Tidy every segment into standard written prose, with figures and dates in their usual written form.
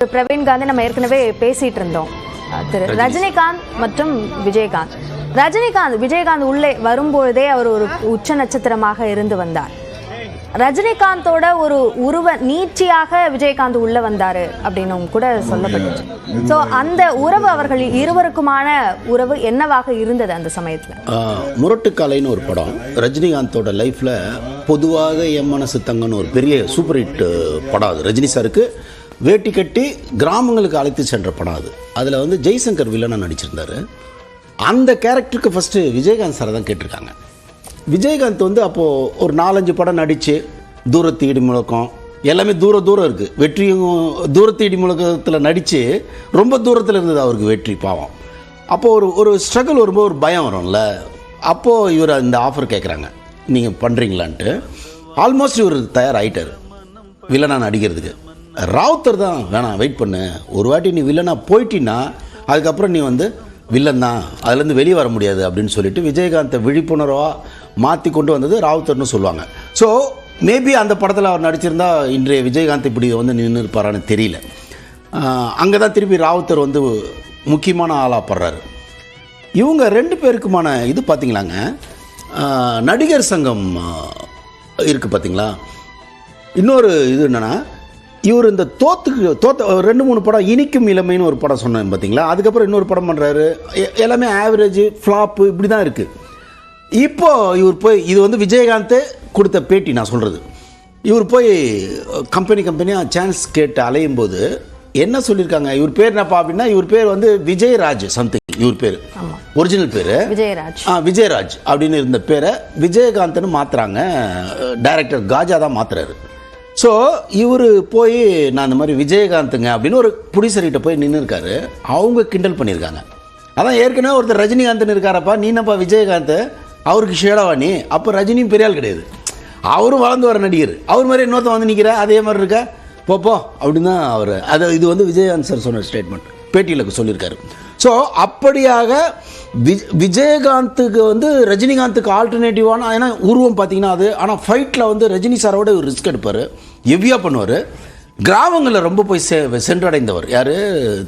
பிரவீன் காந்தி நம்ம ஏற்கனவே பேசிட்டு இருந்தோம். திரு ரஜினிகாந்த் மற்றும் விஜயகாந்த். விஜயகாந்த் உள்ளே வரும்பொழுதே அவர் ஒரு உச்ச நட்சத்திரமாக இருந்து வந்தார். ரஜினிகாந்தோட ஒரு உருவ நீட்சியாக விஜயகாந்த் உள்ள வந்தாரு அப்படின்னு கூட சொல்லப்பட்டுச்சு. ஸோ அந்த உறவு அவர்கள் இருவருக்குமான உறவு என்னவாக இருந்தது அந்த சமயத்தில்? முரட்டுக்காலைன்னு ஒரு படம் ரஜினிகாந்தோட லைஃப்ல பொதுவாக என் மனசு தங்கன்னு ஒரு பெரிய சூப்பர் ஹிட் படம். அது ரஜினி சாருக்கு வேட்டி கட்டி கிராமங்களுக்கு அழைத்து சென்ற படம். அதில் வந்து ஜெய்சங்கர் வில்லனாக நடிச்சிருந்தார். அந்த கேரக்டருக்கு ஃபஸ்ட்டு விஜயகாந்த் சாரை தான் கேட்டிருக்காங்க. விஜயகாந்த் வந்து அப்போது ஒரு 4-5 படம் நடித்து தூரத்து இடி முழக்கம் எல்லாமே தூரம் இருக்குது. வெற்றியும் தூரத்து இடி முழக்கத்தில் நடித்து ரொம்ப தூரத்தில் இருந்தது அவருக்கு வெற்றி. பாவம். அப்போது ஒரு ஸ்ட்ரகிள் வரும்போது ஒரு பயம் வரும்ல. அப்போது இவர் இந்த ஆஃபர் கேட்குறாங்க, நீங்கள் பண்ணுறீங்களான்ட்டு. ஆல்மோஸ்ட் இவர் தயாராகிட்டார் வில்லனாக நடிக்கிறதுக்கு. ராவுத்தர் தான் வேணாம், வெயிட் பண்ணு, ஒரு வாட்டி நீ வில்லனாக போயிட்டின்னா அதுக்கப்புறம் நீ வந்து வில்லன் தான், அதுலேருந்து வெளியே வர முடியாது அப்படின்னு சொல்லிட்டு விஜயகாந்தை விழிப்புணர்வாக மாற்றி கொண்டு வந்தது ராவுத்தர்னு சொல்லுவாங்க. ஸோ மேபி அந்த படத்தில் அவர் நடிச்சிருந்தா இன்றைய விஜயகாந்த் இப்படி வந்து நின்று இருப்பாரான்னு தெரியல. அங்கே தான் திருப்பி ராவுத்தர் வந்து முக்கியமான ஆளாக படுறாரு. இவங்க 2 பேருக்குமான இது பார்த்திங்களாங்க, நடிகர் சங்கம் இருக்குது பார்த்திங்களா. இன்னொரு இது என்னென்னா, இவர் இந்த தோத்த 2-3 படம் இனிக்கும் இளமைன்னு ஒரு படம் சொன்னேன் பார்த்தீங்களா. அதுக்கப்புறம் இன்னொரு படம் பண்ணுறாரு. எல்லாமே ஆவரேஜ் ஃப்ளாப்பு இப்படி தான் இருக்குது. இப்போது இவர் போய், இது வந்து விஜயகாந்த் கொடுத்த பேட்டி நான் சொல்கிறது, இவர் போய் கம்பெனியாக சான்ஸ் கேட்டு அலையும் போது என்ன சொல்லியிருக்காங்க, இவர் பேர் என்னப்பா அப்படின்னா, இவர் பேர் வந்து விஜயராஜ் சம்திங். இவர் பேர் ஒரிஜினல் பேர் விஜயராஜ் அப்படின்னு இருந்த பேரை விஜயகாந்த்னு மாற்றுறாங்க. டைரக்டர் காஜா தான் மாற்றுறாரு. ஸோ இவர் போய் நான் இந்த மாதிரி விஜயகாந்துங்க அப்படின்னு ஒரு ப்ரொடியூசர்கிட்ட போய் நின்று இருக்காரு. அவங்க கிண்டல் பண்ணியிருக்காங்க. அதான் ஏற்கனவே ஒருத்தர் ரஜினிகாந்த்னு இருக்காரப்பா, நீ என்னப்பா விஜயகாந்த், அவருக்கு ஷேடாவா நீ? அப்போ ரஜினியும் பெரிய ஆள் கிடையாது, அவரும் வளர்ந்து வர நடிகர். அவர் மாதிரி இன்னொருத்தன் வந்து நிற்கிற அதே மாதிரி இருக்கா, போப்போ அப்படின்னு தான் அவர். இது வந்து விஜயகாந்த் சார் சொன்ன ஸ்டேட்மெண்ட், பேட்டியில் சொல்லியிருக்காரு. ஸோ அப்படியாக விஜயகாந்துக்கு வந்து ரஜினிகாந்துக்கு ஆல்டர்னேட்டிவான, ஏன்னா உருவம் பார்த்தீங்கன்னா அது, ஆனால் ஃபைட்டில் வந்து ரஜினி சாரோட ஒரு ரிஸ்க் எடுப்பார், ஹெவியாக பண்ணுவார். கிராமங்களில் ரொம்ப போய் சென்றடைந்தவர் யார்,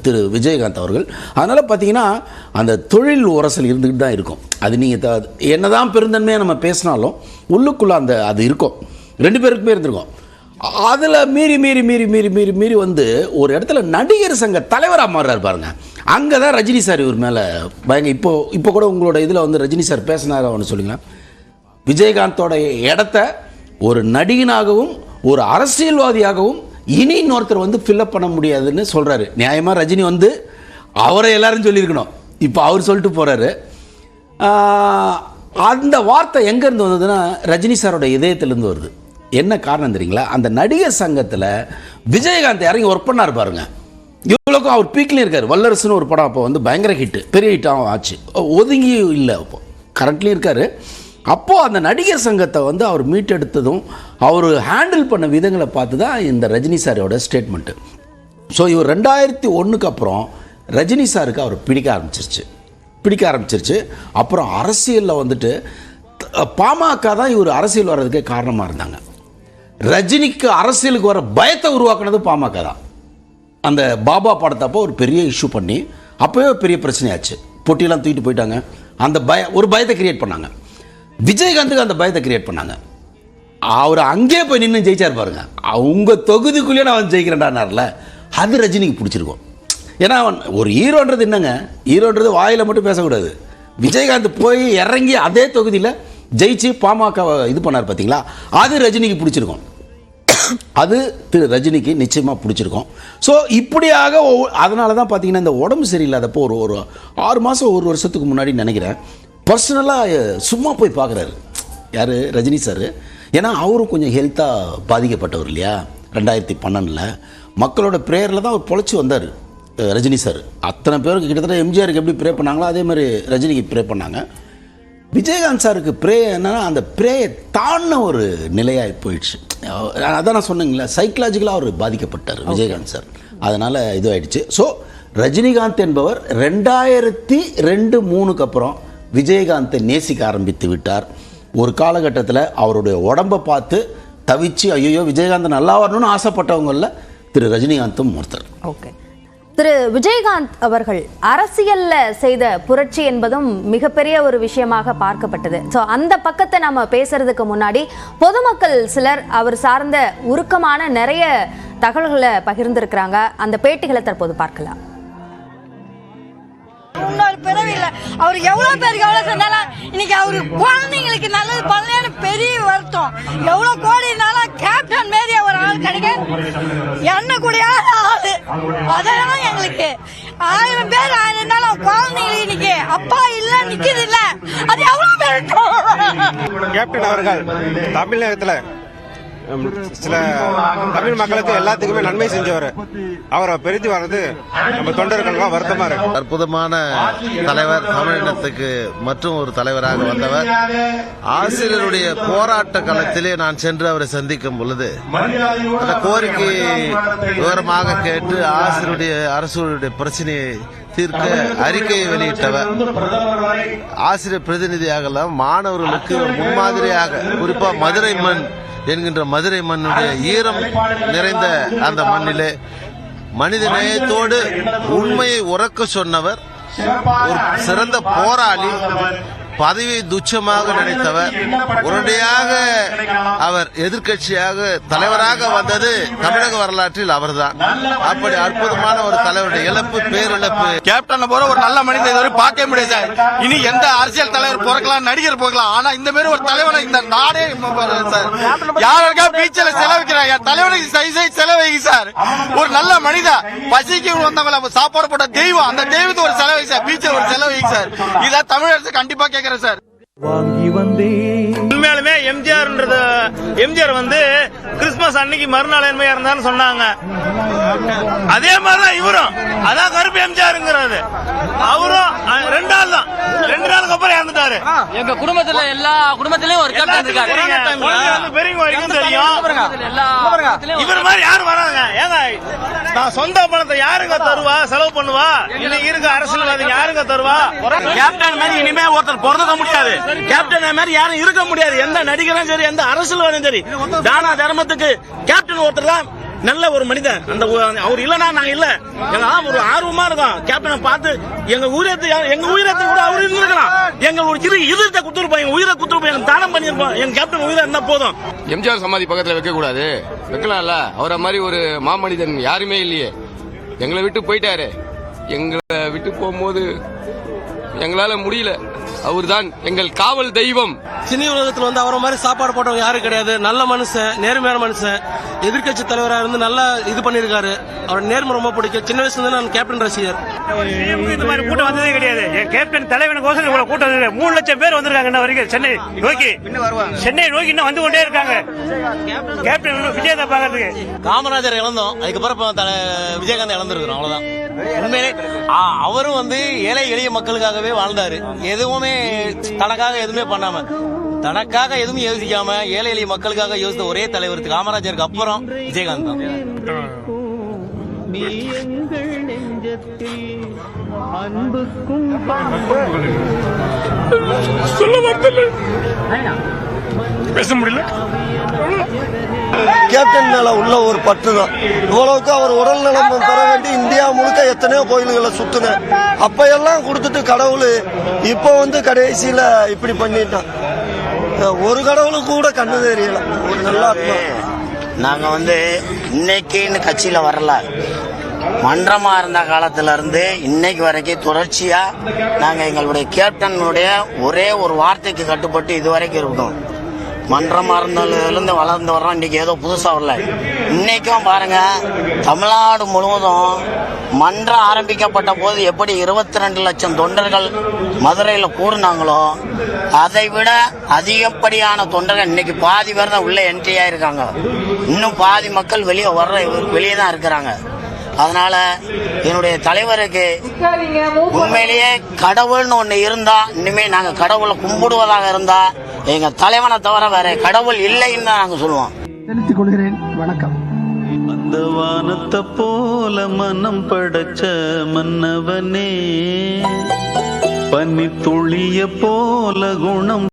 திரு விஜயகாந்த் அவர்கள். அதனால் பார்த்தீங்கன்னா அந்த தொழில் உரசல் இருந்துக்கிட்டு தான் இருக்கும். அது நீங்கள் என்ன தான் பெருந்தன்மையாக நம்ம பேசினாலும் உள்ளுக்குள்ளே அந்த அது இருக்கும். 2 பேருக்குமே இருந்திருக்கும். அதில் மீறி வந்து ஒரு இடத்துல நடிகர் சங்க தலைவராக மாறுறாரு பாருங்க. அங்கே தான் ரஜினி சார் இவர் மேலே பயங்க. இப்போ கூட உங்களோட இதில் வந்து ரஜினி சார் பேசினார். அவனு சொல்லுங்களேன், விஜயகாந்தோட இடத்த ஒரு நடிகனாகவும் ஒரு அரசியல்வாதியாகவும் இனி இன்னொருத்தர் வந்து ஃபில்லப் பண்ண முடியாதுன்னு சொல்கிறாரு. நியாயமாக ரஜினி வந்து அவரை எல்லாரும் சொல்லியிருக்கணும், இப்போ அவர் சொல்லிட்டு போகிறாரு. அந்த வார்த்தை எங்கேருந்து வந்ததுன்னா ரஜினி சாரோட இதயத்திலேருந்து வருது. என்ன காரணம் தெரியுங்களா, அந்த நடிகர் சங்கத்தில் விஜயகாந்த் இறங்கி ஒர்க் பண்ணார் பாருங்க. இவ்வளோக்கும் அவர் பீக்லேயும் இருக்கார். வல்லரசுன்னு ஒரு படம் அப்போ வந்து பயங்கர ஹிட்டு, பெரிய ஹிட்டாகவும் ஆச்சு. ஒதுங்கி இல்லை, அப்போ கரண்ட்லேயும் இருக்கார். அப்போது அந்த நடிகர் சங்கத்தை வந்து அவர் மீட்டெடுத்ததும் அவர் ஹேண்டில் பண்ண விதங்களை பார்த்து தான் இந்த ரஜினி சாரோட ஸ்டேட்மெண்ட்டு. ஸோ இவர் 2001க்கு அப்புறம் ரஜினி சாருக்கு அவர் பிடிக்க ஆரம்பிச்சிருச்சு. அப்புறம் அரசியலில் வந்துட்டு பாமக தான் இவர் அரசியல் வர்றதுக்கே காரணமாக இருந்தாங்க. ரஜினிக்கு அரசியலுக்கு வர பயத்தை உருவாக்குனது பாமக தான். அந்த பாபா படத்தப்போ ஒரு பெரிய இஷ்யூ பண்ணி அப்போவே பெரிய பிரச்சனையாச்சு. பொட்டியெல்லாம் தூக்கிட்டு போயிட்டாங்க. அந்த ஒரு பயத்தை கிரியேட் பண்ணாங்க. விஜயகாந்துக்கு அந்த பயத்தை கிரியேட் பண்ணாங்க. அவர் அங்கேயே போய் நின்று ஜெயிச்சார் பாருங்க. அவங்க தொகுதிக்குள்ளேயே நான் வந்து ஜெயிக்கிறேன்டானார்ல, அது ரஜினிக்கு பிடிச்சிருக்கும். ஏன்னா ஒரு ஹீரோன்றது என்னங்க, ஹீரோன்றது வாயில் மட்டும் பேசக்கூடாது. விஜயகாந்த் போய் இறங்கி அதே தொகுதியில் ஜெயிச்சு பாமக இது பண்ணார் பார்த்தீங்களா, அது ரஜினிக்கு பிடிச்சிருக்கும். அது திரு ரஜினிக்கு நிச்சயமாக பிடிச்சிருக்கும். ஸோ இப்படியாக அதனால தான் பார்த்தீங்கன்னா இந்த உடம்பு சரியில்லாதப்போ ஒரு 6 மாதம் 1 வருஷத்துக்கு முன்னாடி நினைக்கிறேன், பர்சனலாக சும்மா போய் பார்க்குறாரு யார், ரஜினி சார். ஏன்னா அவரும் கொஞ்சம் ஹெல்த்தாக பாதிக்கப்பட்டவர் இல்லையா. 2012 மக்களோட ப்ரேயரில் தான் அவர் பொழைச்சி வந்தார் ரஜினி சார். அத்தனை பேருக்கு கிட்டத்தட்ட எம்ஜிஆருக்கு எப்படி ப்ரே பண்ணாங்களோ அதே மாதிரி ரஜினிக்கு ப்ரே பண்ணாங்க. விஜயகாந்த் சாருக்கு ப்ரே என்னன்னா அந்த ப்ரேயை தாண்டின ஒரு நிலையாக போயிடுச்சு. அதான் நான் சொன்னீங்களா, சைக்கலாஜிக்கலாக அவர் பாதிக்கப்பட்டார் விஜயகாந்த் சார். அதனால் இதுவாகிடுச்சு. ஸோ ரஜினிகாந்த் என்பவர் 2002-03க்கு அப்புறம் விஜயகாந்தை நேசிக்க ஆரம்பித்து விட்டார். ஒரு காலகட்டத்தில் அவருடைய உடம்பை பார்த்து தவிச்சு ஐயோ விஜயகாந்த் நல்லா வரணும்னு ஆசைப்பட்டவங்களில் திரு ரஜினிகாந்தும் ஒருத்தர். ஓகே, திரு விஜயகாந்த் அவர்கள் அரசியல்ல செய்த புரட்சி என்பதும் மிகப்பெரிய ஒரு விஷயமாக பார்க்கப்பட்டது. ஸோ அந்த பக்கத்தை நம்ம பேசுறதுக்கு முன்னாடி பொதுமக்கள் சிலர் அவர் சார்ந்த உருக்கமான நிறைய தகவல்களை பகிர்ந்திருக்கிறாங்க. அந்த பேட்டிகளை தற்போது பார்க்கலாம். இன்னொரு பிறவி இல்ல, அவர் எவ்வளவு பேருக்கு எவ்வளவு சொன்னாலும் இன்னைக்கு அவரு குழந்தைங்களுக்கு நல்லது பண்ணலன்னு பெரிய வருத்தம். எவ்வளவு கோடி இருந்தாலும் கேப்டன் மாரி ஒரு ஆள் கிடைக்க என்ன கூடிய ஆளு. அதெல்லாம் எங்களுக்கு 1000 பேர் இருந்தாலும் குழந்தைங்களுக்கு இன்னைக்கு அப்பா இல்ல நிக்குது இல்ல, அது எவ்வளவு பேர். கேப்டன் அவர்கள் தமிழகத்துல சில தமிழ் மக்களுக்கு எல்லாத்துக்குமே நன்மை செஞ்சவர். அவரை பிரித்து வர்றது நம்ம தொண்டர்கள் வருத்தமா இருக்கு. அற்புதமான தலைவர், தமிழினத்துக்கு மற்றும் ஒரு தலைவராக வந்தவர். ஆசிரியருடைய போராட்ட களத்திலே நான் சென்று அவரை சந்திக்கும் பொழுது அந்த கோரிக்கையை விவரமாக கேட்டு ஆசிரியருடைய அரசுடைய பிரச்சனையை தீர்க்க அறிக்கையை வெளியிட்டவர். ஆசிரியர் பிரதிநிதியாக மாணவர்களுக்கு முன்மாதிரியாக, குறிப்பா மதுரை மண் என்கின்ற மதுரை மண்ணுடைய ஈரம் நிறைந்த அந்த மண்ணிலே மனித நேயத்தோடு உண்மையை உறக்க சொன்னவர். ஒரு சிறந்த போராளி, பதவியை துச்சமாக நினைத்தவர். உடனடியாக அவர் எதிர்க்கட்சியாக தலைவராக வந்தது தமிழக வரலாற்றில் அவர்தான். அப்படி அற்புதமான ஒரு தலைவருடைய இழப்பு, பேரிழப்பு. கேப்டன் போற ஒரு நல்ல மனிதன் இதுவரை பார்க்க முடியாது சார். இனி எந்த அரசியல் தலைவர் பிறக்கலாம், நடிகர் பிறக்கலாம், ஆனா இந்த மாதிரி ஒரு தலைவனை இந்த நாடே சார் யாருக்கா பீச்சில் செலவிக்கிறாங்க. தலைவனுக்கு செலவைக்கு சார். ஒரு நல்ல மனிதா, பசிக்கு வந்தவங்க சாப்பாடு போட்ட தெய்வம், அந்த தெய்வத்துக்கு ஒரு செலவை சார், பீச்சில் ஒரு செலவைக்கு சார். இதான் தமிழ் அரசு கண்டிப்பா கேட்கிறேன் சார். உண்மையாலுமே எம்ஜிஆர் வந்து கிறிஸ்துமஸ் அன்னைக்கு மறுநாள் என்மையா இருந்தான்னு சொன்னாங்க. அதே மாதிரிதான் இவரும், அதான் கருப்பு எம்ஜிஆருங்கிறது. அவரும் 2 நாள் தான், 2 நாளுக்கு அப்புறம் இறந்துட்டாரு. எங்க குடும்பத்துல எல்லா குடும்பத்திலயும் ஒரு கேப்டன் இருக்காரு. பெரியவங்க வரைக்கும் தெரியும். இவர் மாதிரி யாரும் வராங்க. ஏங்க, நான் சொந்த பணத்தை யாருங்க தருவா, செலவு பண்ணுவா? இன்னைக்கு இருக்க அரசியல்வாதி யாருங்க தருவா? கேப்டன் மாதிரி இனிமே ஒருத்தர் பிறக்க முடியாது. கேப்டன் மாதிரி யாரும் இருக்க முடியாது. எந்த நடிகரும் சரி, எந்த அரசியல்வாதியும் சரி, தானா தர்மத்துக்கு கேப்டன் ஒருத்தர் தான் நல்ல ஒரு மனிதன். அந்த அவர் இல்லனா நாங்க இல்ல. எங்க ஒரு ஆர்வமா இருக்கும் கேப்டனை பார்த்து. எங்க உயிரத்தை கூட அவர் இருந்திருக்கலாம். எங்க ஒரு இதயத்தை குடுத்துருப்போம், எங்க உயிரை குடுத்துருப்போம், எங்க தானம் பண்ணிருப்போம். எங்க கேப்டன் உயிரை இருந்தா போதும். எம்ஜிஆர் சமாதி பக்கத்துல வைக்க கூடாது, வைக்கலாம்ல. அவரை மாதிரி ஒரு மாமனிதன் யாருமே இல்லையே. எங்களை விட்டு போயிட்டாரு. எங்களை விட்டு போகும்போது எங்களால முடியல. அவர்தான் எங்கள் காவல் தெய்வம். சினி உலகத்துல வந்து அவரை மாதிரி சாப்பாடு போட்டவங்க யாரும் கிடையாது. நல்ல மனுஷன், நேர்மையான மனுஷன், எதிர்கட்சி தலைவராக இருந்து நல்லா இது பண்ணிருக்காரு. அவர் நேர்மை ரொம்ப பிடிக்கும். சின்ன வயசுல இருந்து நான் கேப்டன் ரசிகர். இந்த மாதிரி கூட்டம் வந்ததே கிடையாது. என் கேப்டன் தலைவனுக்கோசம் இவ்வளவு கூட்டம் வந்தது. 3 லட்சம் பேர் வந்திருக்காங்க இன்ன வரைக்கும். சென்னை நோக்கி இன்னும் வந்து கொண்டே இருக்காங்க. கேப்டன் விஜயத்தை பாக்கிறதுக்கு. காமராஜர் இழந்தோம், அதுக்கப்புறம் விஜயகாந்த் இழந்திருக்கிறோம், அவ்வளவுதான். உண்மையிலே அவரும் வந்து ஏழை எளிய மக்களுக்காகவே வாழ்ந்தாரு. எதுவுமே தனக்காக எதுவுமே பண்ணாம, தனக்காக எதுவும் யோசிக்காம ஏழை எளிய மக்களுக்காக யோசித்த ஒரே தலைவர் காமராஜருக்கு அப்புறம் விஜயகாந்த் தான். பேச முடியல. கேப்டன் மேல உள்ள ஒரு பற்று தான். இவ்வளவுக்கு அவர் உடல் நலம் பெற வேண்டி இந்தியா முழுக்க எத்தனையோ கோயில்களை சுத்தின, அப்ப எல்லாம் கொடுத்துட்டு கடவுள் இப்ப வந்து கடைசியில இப்படி பண்ணிட்டான். ஒரு கடவுளுக்கு கூட கண்ணு தெரியல. ஒரு நல்ல ஆத்மா. நாங்க வந்து இன்னைக்குன்னு கட்சியில வரல, மன்றமா இருந்த காலத்துல இருந்து இன்னைக்கு வரைக்கும் தொடர்ச்சியா நாங்க எங்களுடைய கேப்டனுடைய ஒரே ஒரு வார்த்தைக்கு கட்டுப்பட்டு இதுவரைக்கும் இருக்கோம். மன்றமா இருந்ததுலேருந்து வளர்ந்து வர்றோம். இன்னைக்கு ஏதோ புதுசா வரல. இன்னைக்கும் பாருங்க, தமிழ்நாடு முழுவதும் மன்றம் ஆரம்பிக்கப்பட்ட போது எப்படி 22 லட்சம் தொண்டர்கள் மதுரையில் கூடுனாங்களோ, அதை விட அதிகப்படியான தொண்டர்கள் இன்னைக்கு பாதி பேர் தான் உள்ள என்ட்ரி ஆயிருக்காங்க. இன்னும் பாதி மக்கள் வெளியே தான் இருக்கிறாங்க. அதனால என்னுடைய தலைவருக்கு உண்மையிலேயே கடவுள்னு ஒண்ணு இருந்தா, இனிமே நாங்க கடவுளை கும்பிடுவதாக இருந்தா எங்க தலைவனை தவிர வேற கடவுள் இல்லைன்னு தான் நாங்க சொல்லுவோம். தெரிவித்துக் கொள்கிறேன். வணக்கம். அந்த வானத்தை போல மனம் படைச்ச மன்னவனே, பனி துளிய போல குணம்